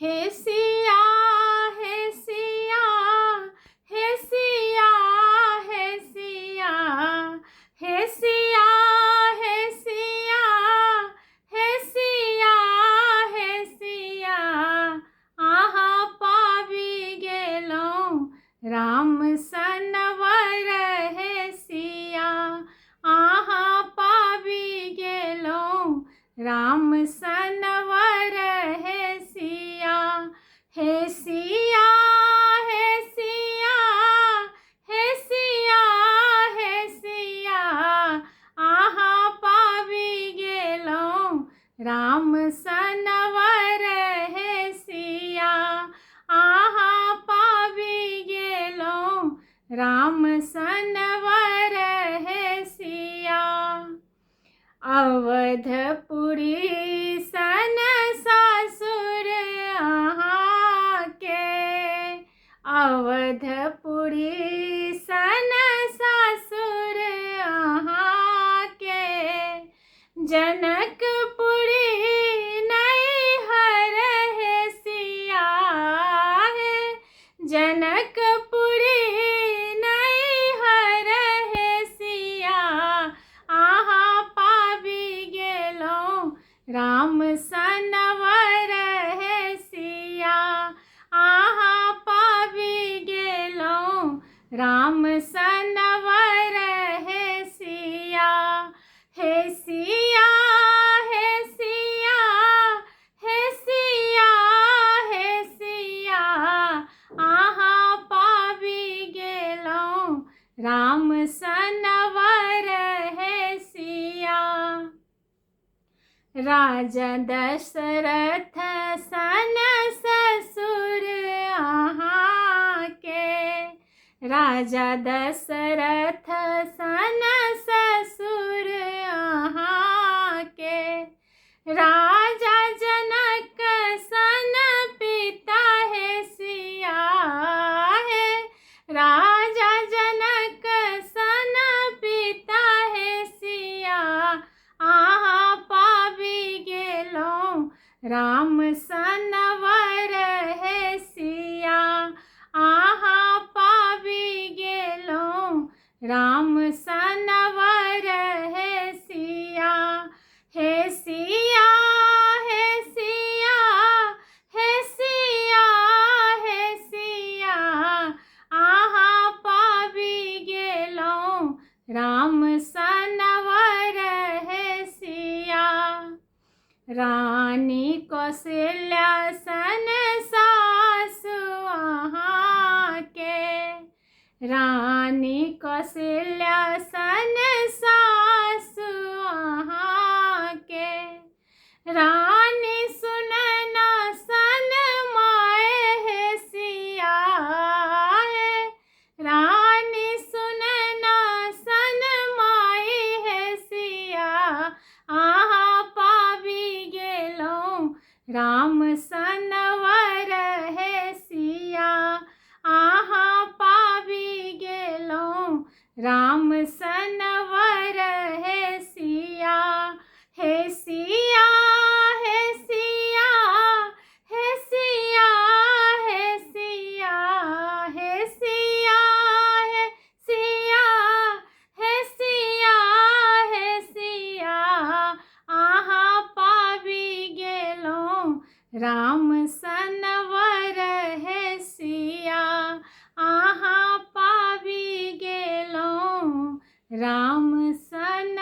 हे सिया हे सिया हे सिया हे सिया हे सिया हे सिया हे सिया हे सिया आहा पावी गेलौं राम सनवर हे सिया आहा पावी गेलौं राम सनवर हे सिया हे सिया हे सिया हे सिया हे सिया आहा पावी गेलौं राम सनवर हे सिया आहा पावी गेलौं राम सनवर हे सिया अवधपुरी सन सासुर अहाँ के अवधपुरी सन सासुर अहाँ के जनकपुरी नैहर हे सिया है जनकपुरी नैहर हे सिया आहा पावी गेलौं राम सनवर हे सिया आहा पावी गेलौं राम सनवर हे सिया हे सिया हे सिया हे सिया हे सिया आहा पावी गेलौं राम सनवर हे सिया राजा दशरथ सन ससुर अहाँ के राजा दशरथ सन ससुर अहाँ के राजा जनक सन पिता हे सिया है राजा जनक सन पिता हे सिया आहा पावी गेलौं राम सनवर हे सिया आहा पावी गेलौं राम सनवर हे सिया हे सिया हे सिया हे सिया हे सिया आहा पावी गेलौं राम सनवर हे सिया रानी कौशल्या सन सासु अहाँ के रानी कौशल्या सन सासु अहाँ के रानी सुनैना सन माए हे सिया है रानी सुनैना सन माई हे सिया आहा पावी गेलौं राम सनवर हे सिया आहा पावी गेलौं राम सनवर हे सिया हे सिया हे सिया हे सिया हे सिया हे सिया हे सिया हे सिया हे सिया आहा पावी गेलौं राम सनवर हे सिया आहा पावी गेलौं राम सन